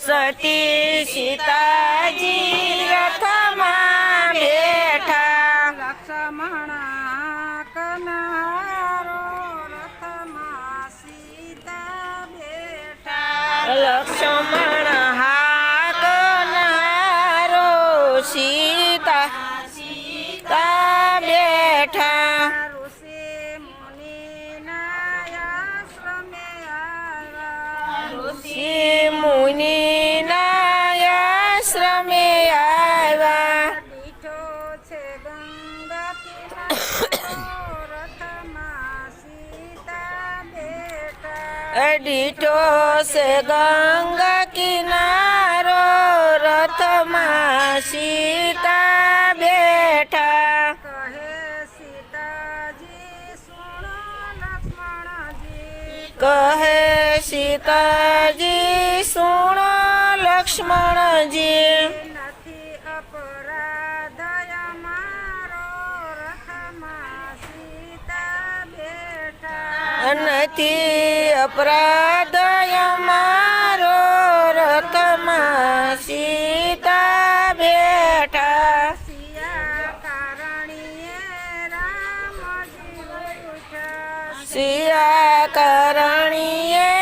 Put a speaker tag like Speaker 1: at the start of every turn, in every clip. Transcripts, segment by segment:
Speaker 1: સતી સીતાજી રથમાં બેઠા
Speaker 2: લક્ષ્મણા કનહારો રથમાં સીતા બેઠા
Speaker 1: લક્ષ્મણ હાકનારો સીતા બેઠા
Speaker 2: ઋષિ મુનિના આશ્રમે આવ્યા
Speaker 1: ઋષિ મુનિના આશ્રમે આવ્યા
Speaker 2: દીઠો છે ગંગા કિનારો રથમાં સીતા બેઠા
Speaker 1: દીઠો છે ગંગા કિનારો રથમાં સીતા બેઠા
Speaker 2: કહે સીતાજી સુણો લક્ષ્મણજી
Speaker 1: કહે સીતાજી સુણો લક્ષ્મણજી
Speaker 2: નથી અપરાધ અમારો રથમાં સીતા બેઠા
Speaker 1: નથી અપરાધ અમારો રથમાં સીતા બેઠા
Speaker 2: સિયા કારણીએ રામજી ઉઠ્યા
Speaker 1: સિયા કરણીએ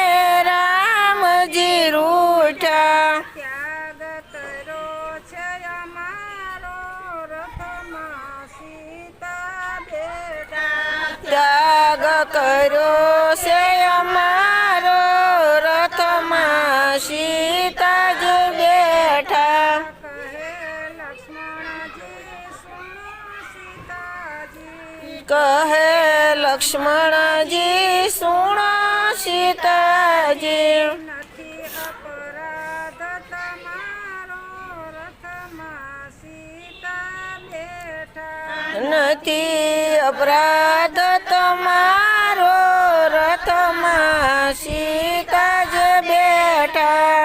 Speaker 1: રામજી રૂઠા
Speaker 2: ત્યાગ કર્યો છે અમારો રથમાં સીતા બેઠા
Speaker 1: ત્યાગ કર્યો છે અમારો રથમાં સીતા જ બેઠા
Speaker 2: કહે લક્ષ્મણજી સુણો સીતાજી
Speaker 1: કહે લક્ષ્મણજી સુણો સીતાજી
Speaker 2: નથી અપરાધ તમારો રથમાં સીતા બેઠા
Speaker 1: નથી અપરાધ તમારો રથમાં સીતા જ બેઠા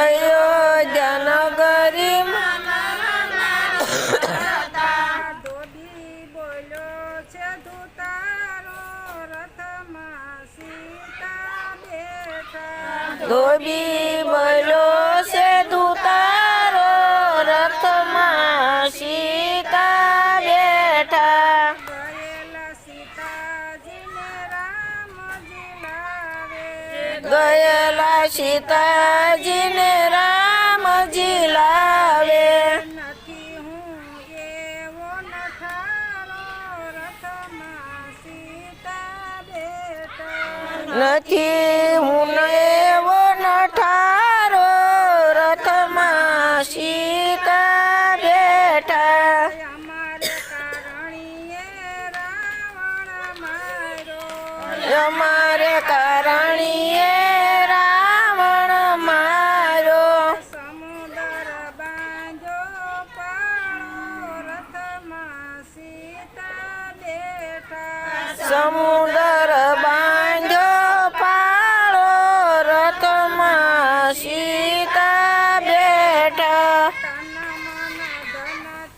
Speaker 2: અયોધ્યા નગરીમાં ધોબી બોલ્યો છે ધૂતારો રથમાં સીતા બેઠા
Speaker 1: ધોબી બોલો છે દૂતારો રથમાં સીતા બેઠા
Speaker 2: ગયેલા સીતાજીને રામજી લાવે
Speaker 1: ગયેલા સીતાજીને રામજી લાવે
Speaker 2: નથી હું એવો નઠારો રથમાં સીતા બેઠા
Speaker 1: નથી હું એવો નઠારો રથમાં સીતા બેઠા
Speaker 2: અમારે કારણીએ રાવણ માર્યો
Speaker 1: અમારે કારણીએ રાવણ માર્યો
Speaker 2: સમુદર બાંધ્યો પાળો રથમાં સીતા બેઠા
Speaker 1: સમુદર બાંધ્યો પાળો રથમાં સીતા બેઠા
Speaker 2: તન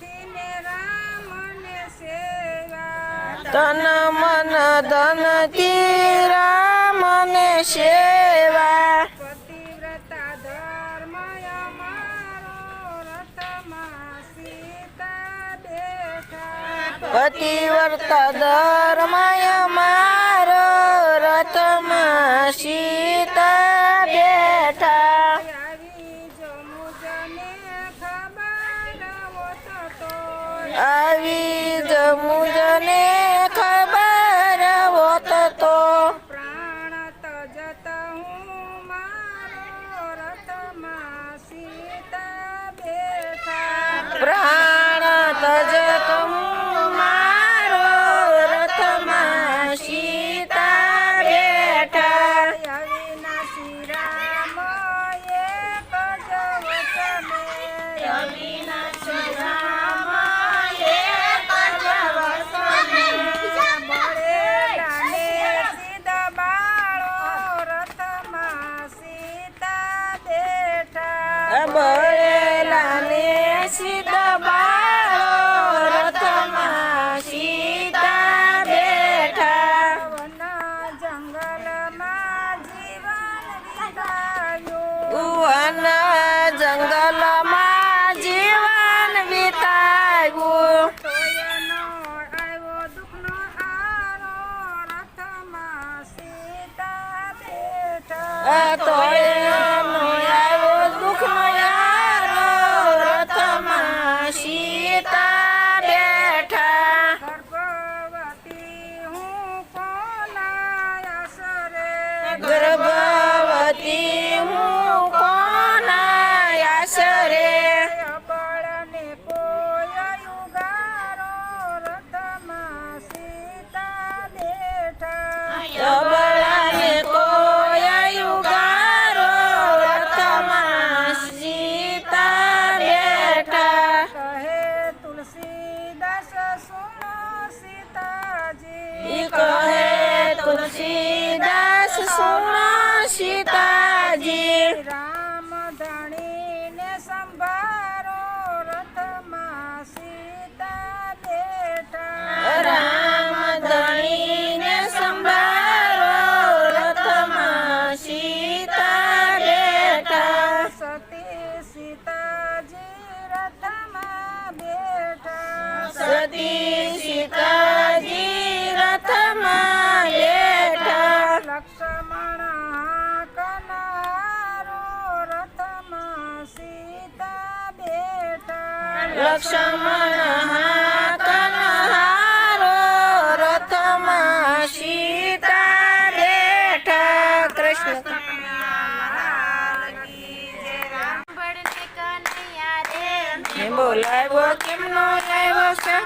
Speaker 2: મન ધનથી રામને સેવા
Speaker 1: તન મન ધનથી રામને સેવા
Speaker 2: પતિવ્રતા ધર્મ અમારો રથમાં સીતા બેઠા
Speaker 1: પતિવ્રતા ધર્મ અમારો રથમાં સીતા બેઠા
Speaker 2: આવી જમુજને ખબર હોત તો
Speaker 1: આવી જમુજને ખબર હોત તો
Speaker 2: પ્રાણ તજત હું મારો રથમાં સીતા બેઠા
Speaker 1: પ્રાણ તજત હું મારો રથમાં સીતા આ તો એનો આવ્યો દુઃખનો યારો રથમાં સીતા બેઠા
Speaker 2: ગર્ભવતી હું કોના આશરે
Speaker 1: ગર્ભવતી હું કોના આશરે
Speaker 2: અબળને કોઈ યુગારો રથમાં સીતા બેઠા
Speaker 1: અબળાને કોઈ યુગારો રથમાં સીતા બેઠા
Speaker 2: કહે તુલસીદાસ સુનો સીતાજી
Speaker 1: ઈ કહે તુલસીદાસ સુનો સીતાજી
Speaker 2: રામ ધણીને સંભારો રથમાં સીતા બેઠા
Speaker 1: રામ ધણીને સંભાળો રથમાં સીતા બેઠા
Speaker 2: સતી સીતાજી રથમાં બેઠા
Speaker 1: સતી સીતાજી રથમાં બેઠા
Speaker 2: લક્ષ્મણ કનારો રથમાં સીતા બેઠા
Speaker 1: લક્ષ્મણ હાકનહારો રથમાં સીતા બેઠા કૃષ્ણ
Speaker 3: સાંભળને કનૈયા રે
Speaker 1: ને બોલાવ્યો કેમનો લાવ્યો છે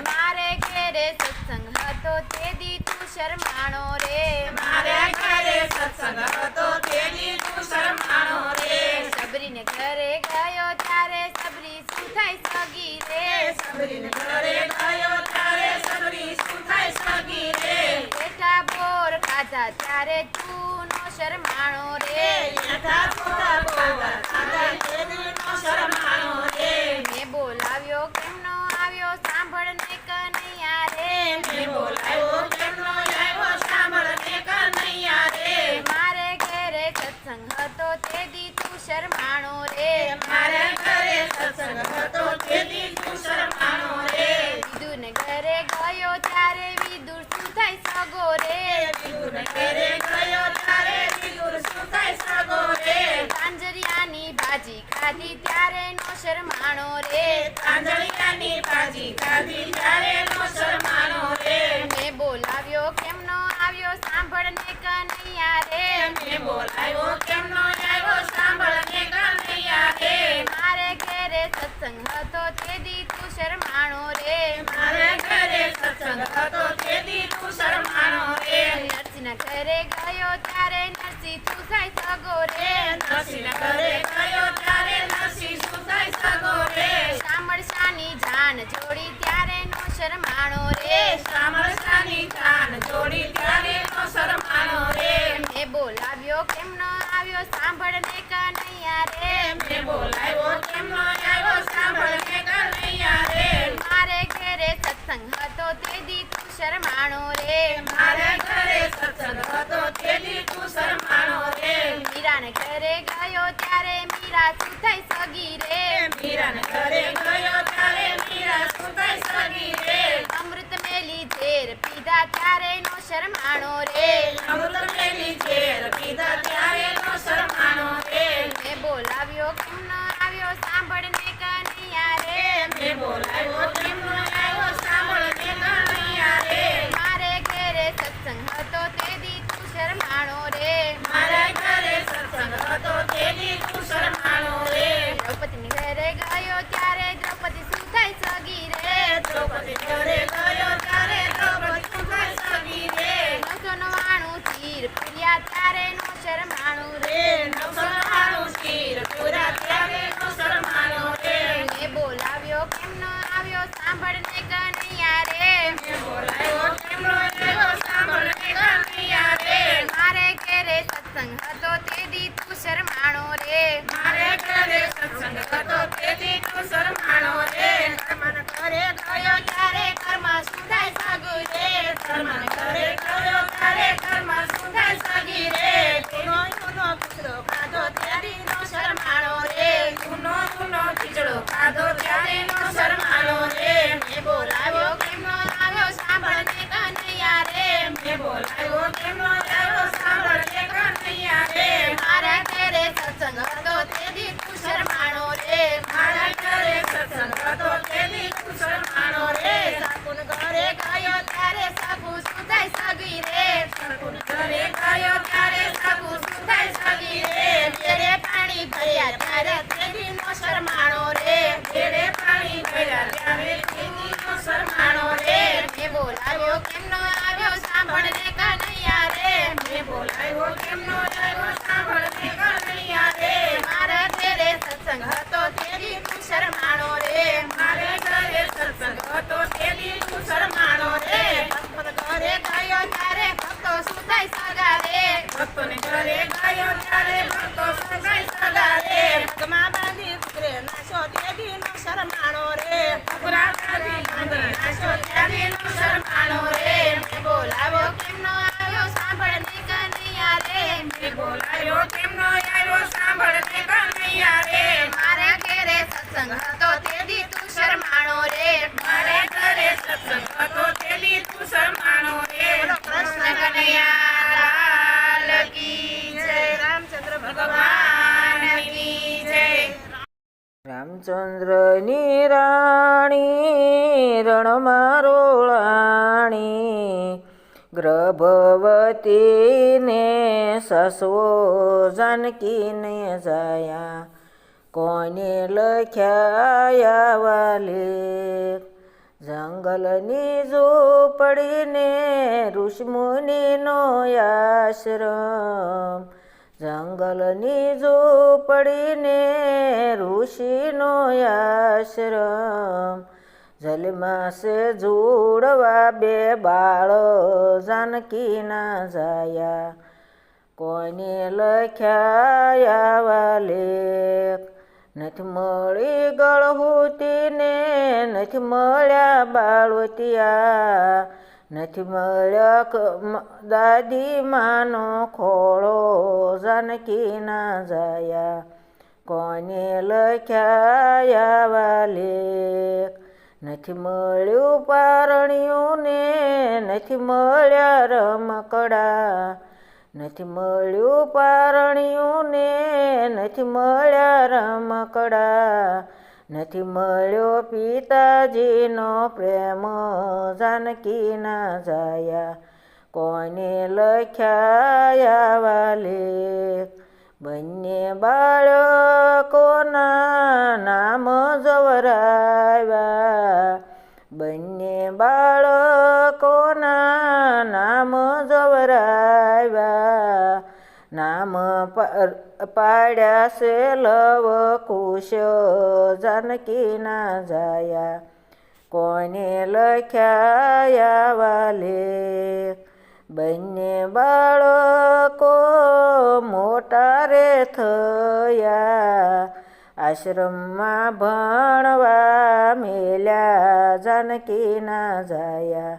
Speaker 3: મારે ઘેરે સત્સંગ હતો તે દી તું શરમાણો રે સબરીને ઘરે ગયો ત્યારે સબરી શું થાય સગી રે બેઠા બોર ખાધા ત્યારે તું નો શરમાણો રે મેં બોલાવ્યો કેમ નો આવ્યો સાંભળને કનૈયા રે મારે ઘેરે સત્સંગ હતો તે દી તું શરમાણો રે વિદુરને ઘરે ગયો ત્યારે વિદુર શું થાય સગો રે પાંજરિયાની ભાજી ખાધી ત્યારે નો શરમાણો રે મેં બોલાવ્યો કેમ નો આવ્યો સાંભળને કનૈયા રે મારે ઘેરે સત્સંગ હતો તે દી તું શરમાણો રે નરસિંહના ઘરે ગયો ત્યારે નરસિંહ તું થાય સગો રે શામળશાની જાન જોડી ત્યારે નો શરમાણો રે મેં બોલાવ્યો કેમ નો આવ્યો સાંભળને કનૈયા રે મારે ઘેરે સત્સંગ હતો તે દી તું શરમાણો રે મીરાને ઘરે ગયો ત્યારે મીરા શું થાય સગી રે અમૃત મેલી ઝેર પીધા ત્યારે નો શરમાણો રે મેં બોલાવ્યો કેમ નો આવ્યો સાંભળને કનૈયા રે મારે ઘેરે સત્સંગ હતો તે દી તું શરમાણો રે દ્રૌપદીને ઘરે ગયો ત્યારે દ્રૌપદી શું થાય સગી રે 999 ચીર પ્રિયા ત્યારે નો શરમાણું રે મેં બોલાવ્યો કેમ નો આવ્યો સાંભળને કનૈયા રે મારે ઘેરે સત્સંગ હતો તે દી તું શરમાણો રે ગયો ત્યારે કર્મા શું થાય સગી રે જૂનો ખીચડો ખાધો ત્યારે નો શરમાણો રે મેં બોલાવ્યો કેમ નો આવ્યો સાંભળને કનૈયા રે થાય સગી રે સગુન ઘરે ગયો ત્યારે સગું શું થાય સગી રે બેડે પાણી ભર્યા ત્યારે તેડીનો શરમાણો રે બેડે પાણી ભર્યા ત્યારે તેડીનો શરમાણો રે મેં બોલાવ્યો કેમ નો આવ્યો સાંભળ રે કનૈયા રે મેં બોલાવ્યો કેમ નો આવ્યો સાંભળ રે કનૈયા રે મારા ઘરે સત્સંગ હતો તેડી તું શરમાણો રે મારે ઘરે સત્સંગ હતો તેડી તું શરમાણો રે ભક્ત ઘરે ગયો ત્યારે ભક્તો શું થાય સગા રે ભક્તોને ઘરે ગયો ત્યારે ભક્તો શું થાય સગા રે પગમાં બાંધી કુકરે નાશો તેડીનો શરમાણો રે પગરા બાંધી કુકરે નાશો તેડીનો શરમાણો રે મેં બોલાવ્યો કેમ નો આવ્યો સાંભળ ને કનૈયા રે મેં બોલાવ્યો કેમ નો આવ્યો સાંભળ ને કનૈયા રે મારે ઘરે સત્સંગ હતો તેડી તું શરમાણો રે મારે ઘરે સત્સંગ હતો તેડી તું શરમાણો રે બોલો કૃષ્ણ કનૈયા લાલ કી જય રામચંદ્ર ભગવાન કી જય
Speaker 1: રામચંદ્રની રાણી રણમાં રોળાણી ગર્ભવતીને સસવો જાનકીને જાયા કોને લખ્યા વાલે જંગલની ઝૂંપડીને ઋષિમુનિનો આશ્રમ જંગલની ઝૂંપડીને ઋષિનો આશ્રમ જલમાં સે જોડવા બે બાળ જાનકીના જાયા કોઈને લખ્યા વાલે નથી મળી ગળહુતીને નથી મળ્યા બાળવતિયા નથી મળ્યા દાદી માનો ખોળો જાનકીના જાયા કોને લખ્યા વાલે નથી મળ્યું પારણિયું ને નથી મળ્યા રમકડા નથી મળ્યું પારણિયું ને નથી મળ્યા રમકડા નથી મળ્યો પિતાજીનો પ્રેમ જાનકીના જાયા કોને લખ્યા વાલે બંને બાળકોના નામ જવરાવ્યા બંને બાળકોના નામ જવરાવ્યા નામ પાડ્યા છે લવ કુશ જાનકીના જાયા કોને લખ્યા વાલે બંને બાળકો મોટા રે થયા આશ્રમમાં ભણવા મેલ્યા જાનકીના જાયા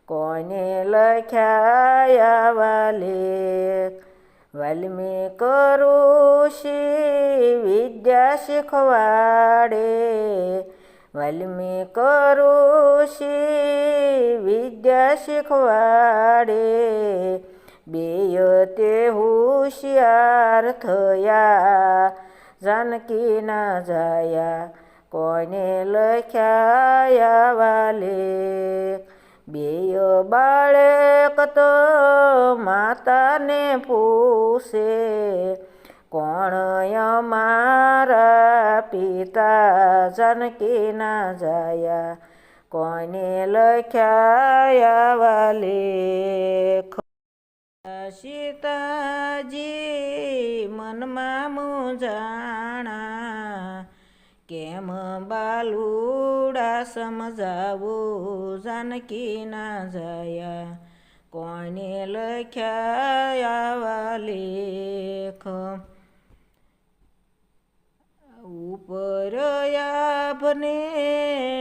Speaker 1: કોને લખ્યા વાલે વાલ્મીક ઋષિ વિદ્યા શીખવાડે વાલ્મીક ઋષિ વિદ્યા શીખવાડે બેય તે હોશિયાર થયા જાનકીના જાયા કોને લખ્યા વાલે બેય બાળક તો માતાને પૂછે કોણ અમારા પિતા જાનકીના જાયા કોને લખ્યા વાલે સીતાજી મનમાં મૂંઝાણા કેમ બાલુડા સમજાવું જાનકીના જાયા કોને લખ્યા વાલેખ ઉપર આભને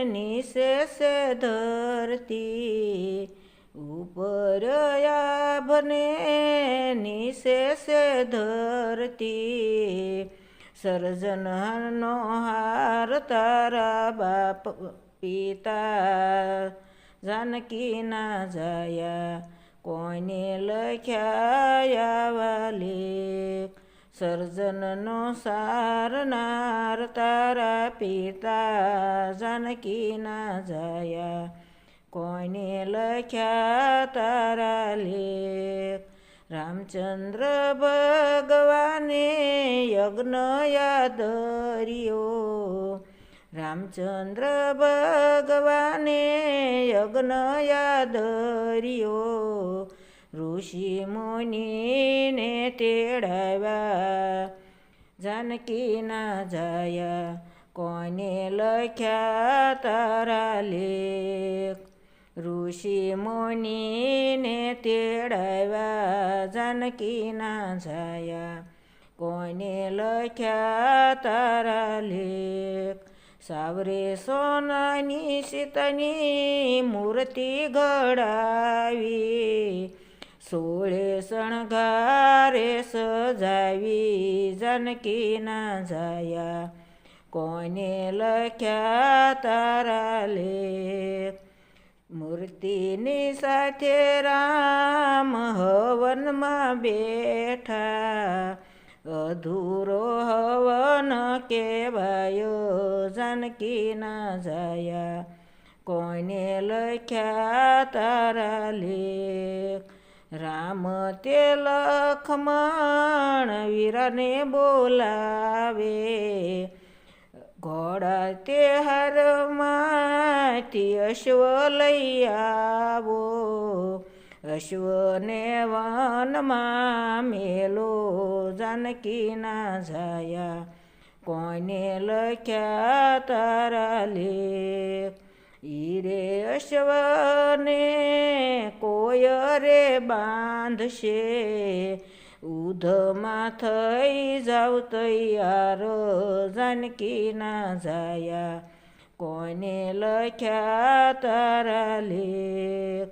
Speaker 1: નીચે સે ધરતી ઉપર આભને નીચે સે ધરતી સર્જનનો હાર તારા બાપ પિતા જાનકીના જાયા કોઈને લખ્યા વાલે સર્જનનો સારનાર તારા પિતા જાનકીના જાયા કોઈને લખ્યા તારા લેખ. રામચંદ્ર ભગવાને યજ્ઞ યાદર્યો, રામચંદ્ર ભગવાને યજ્ઞ યાદર્યો. ઋષિ મુનિને તેડાવ્યા, જાનકીના જાયા. કોઈને લખ્યા તારા લેખ. ઋષિ મુનિને તેડાવ્યા, જાનકીના જાયા. કોઈને લખ્યા તારા લેખ. સાવરે સોનાની સીતાની મૂર્તિ ઘડાવી, 16 શણગારે સજાવી. જાનકીના જાયા. કોઈને લખ્યા તારા લેખ. મૂર્તિની સાથે રામ હવનમાં બેઠા, અધૂરો હવન કહેવાયો. જાનકીના જાયા. કોઈને લખ્યા તારા લેખ. રામ તે લક્ષ્મણ વીરને બોલાવે, ઘોડા તે હારમાંથી અશ્વ લઈ આવો. અશ્વને વનમાં મેલો. જાનકીના જાયા. કોઈને લખ્યા તારા લેખ. ઈરે અશ્વને કોયરે બાંધશે, ઉધમાં થઈ જાવ તૈયાર. જાનકીના જાયા. કોઈને લખ્યા તારા લેખ.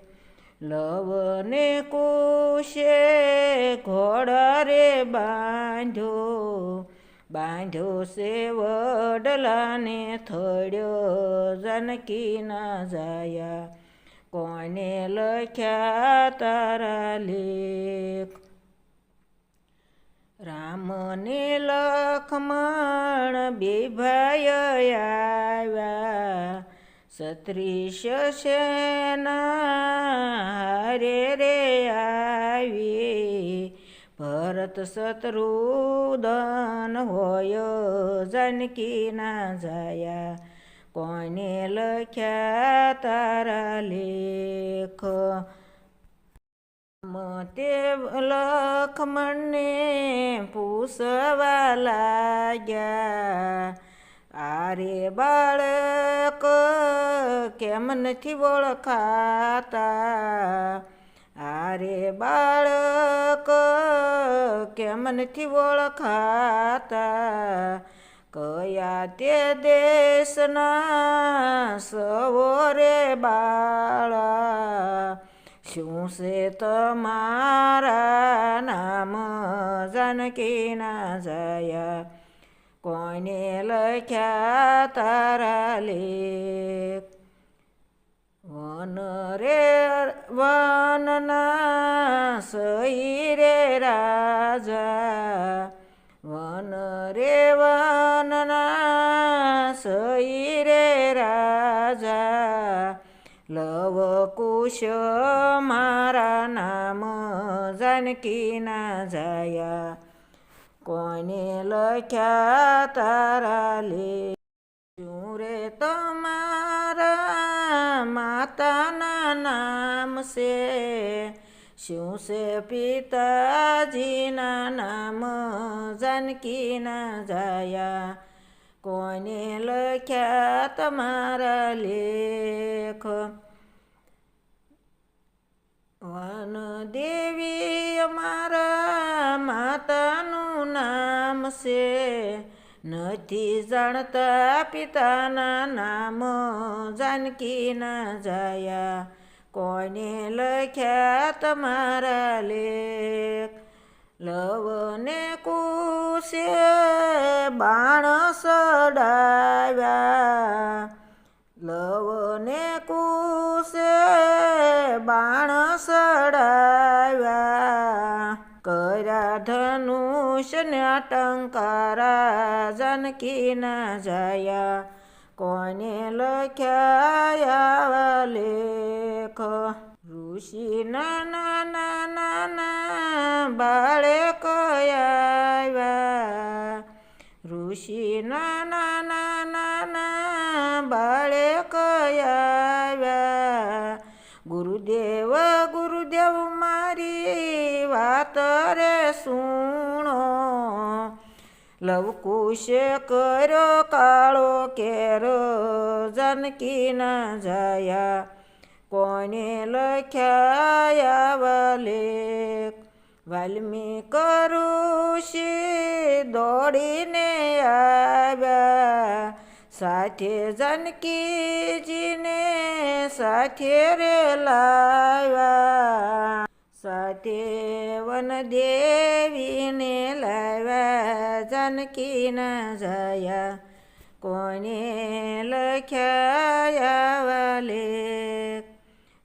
Speaker 1: લવને કુશે ઘોડા રે બાંધ્યો, બાંધ્યો છે વડલાને થડ્યો. જાનકીના જાયા. કોઈને લખ્યા તારા લેખ. રામને લક્ષ્મણ બે ભાઈ આવ્યા, 36 સેના હારે રે આવી. ભરત શત્રુઘ્ન હોય. જાનકીના જાયા. કોઈને લખ્યા તારા લેખ. તે લક્ષ્મણને પૂછવા લાગ્યા, આરે બાળક કેમ નથી ઓળખાતા. આરે બાળક કેમ નથી ઓળખાતા. કયા તે દેશના સવો રે બાળા. શું છે તમારા નામ. જાનકીના જાયા. કોઈને લખ્યા તારા લેખ. વન રે વનના સહી રે રાજા, વન રે વનના સહી રે રાજા. લવ કુશ મારા નામ. જાનકીના જાયા. કોઈને લખ્યા તારા લેખ. શું રે તમારા માતાના નામ છે, શું છે પિતાજીના નામ. જાનકીના જાયા. કોઈને લખ્યા તમારા લેખ. વન દેવી અમારા માતાનું નામ છે, નથી જાણતા પિતાના નામ. જાનકીના જાયા. કોઈને લખ્યા તમારા લેખ. લવને કુશે બાણ સડાવ્યા, લવને કુશે બાણ સડાવ્યા. કર્યા ધનુષને ટંકારા. જાનકીના જાયા. કોને લખ્યા આવા લેખ ઋષિ નાના નાના નાના બાળક આવ્યા ઋષિ નાના નાના નાના બાળક આવ્યા ગુરુદેવ ગુરુદેવ મારી વાત રે સુણો લવકુશ કર્યો કાળો કેરો જાનકી ના જાયા કોને લખ્યા આવા લેખ વાલ્મીક ઋષિ દોડીને આવ્યા સાથે જાનકીજીને સાથે રે લાવ્યા સાથે વનદેવીને લાવ્યા જાનકી ના જાયા કોને લખ્યા આવા લેખ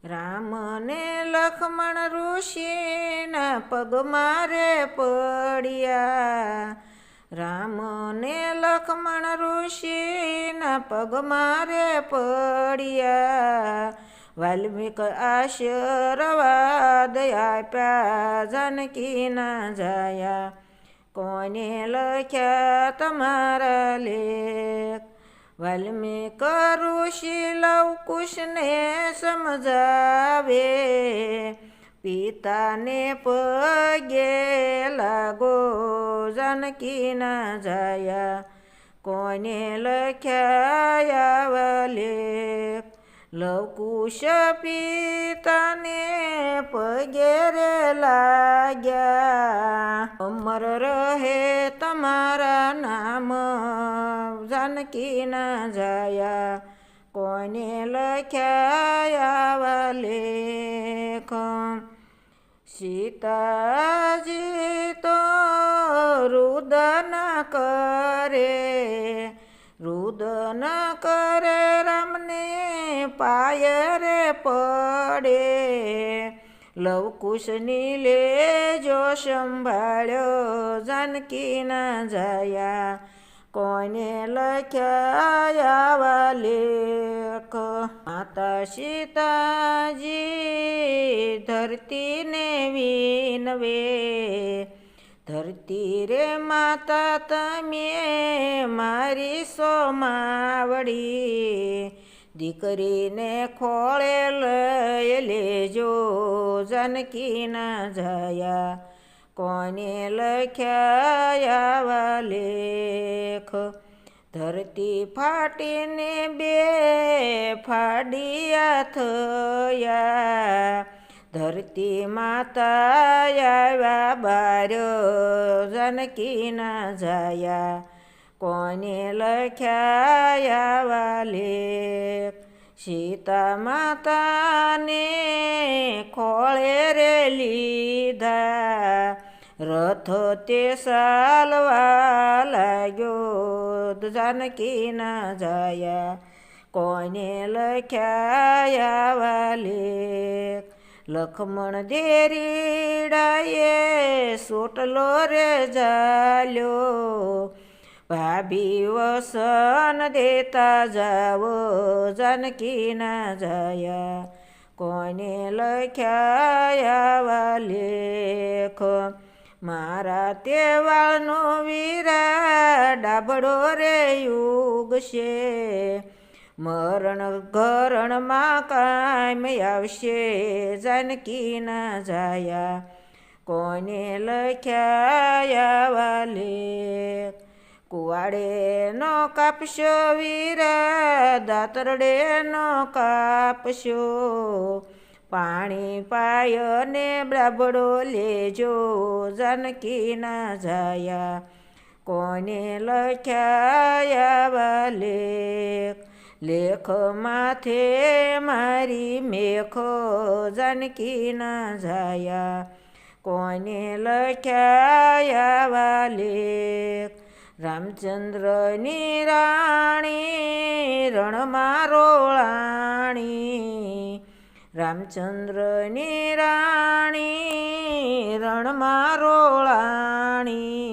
Speaker 1: રામ ને લક્ષ્મણ ઋષિના પગમાં રે પડ્યા રામ ને લક્ષ્મણ ઋષિના પગમાં રે પડ્યા વાલ્મીક આશીર્વાદ આપ્યા જાનકી ના જાયા કોને લખ્યા તમારા લેખ વાલ્મીક ઋષિ લવકુશને સમજાવે પિતાને પગે લાગો જાનકી ના જાયા કોને લખ્યા આવા લેખ લવકુશ પિતાને પગે રે લાગ્યા અમર રહે તમારા નામ જાનકી ના જાયા કોને લખ્યા આવા લેખ સીતાજી તો રુદન કરે રામને પાય રે પડે લવકુશની લેજો સંભાળ્યો જાનકી ના જાયા કોને લખ્યા આવા લેખ માતા સીતાજી ધરતીને વિનવે ધરતી રે માતા તમે મારી સોમાવડી દીકરીને ખોળે લઈ લેજો જાનકી ના જાયા કોને લખ્યા આવા લેખ ધરતી ફાટીને બે ફાડિયા થયા ધરતી માતા આવ્યા બાર જાનકી ના જાયા કોને લખ્યા આવા લેખ સીતા માતાને ખોળે રે લીધા રથ તે ચાલવા લાગ્યો જાનકી ના જાયા કોને લખ્યા આવા લેખ લક્ષ્મણ દેરીડાએ સોટલો રે જાલ્યો ભાભી વસન દેતા જાવો જાનકી ના જાયા કોને લખ્યા આવા લેખ મારા તેવાળનો વીરા ડાબડો રે યુગ છે મરણ ઘરણમાં કામ આવશે જાનકી ના જાયા કોને લખ્યા આવા લેખ કુવાડે નો કાપશો વીરા દાતરડે નો કાપશો પાણી પાય ને બ્રાબડો લેજો જાનકી ના જાયા કોને લખ્યા આવા લેખ લેખ માથે મારી મેખો જાનકી ના જાયા કોને લખ્યા આવા લેખ રામચંદ્રની રાણી રણમાં રોળાણી રામચંદ્રની રાણી રણમાં રોળાણી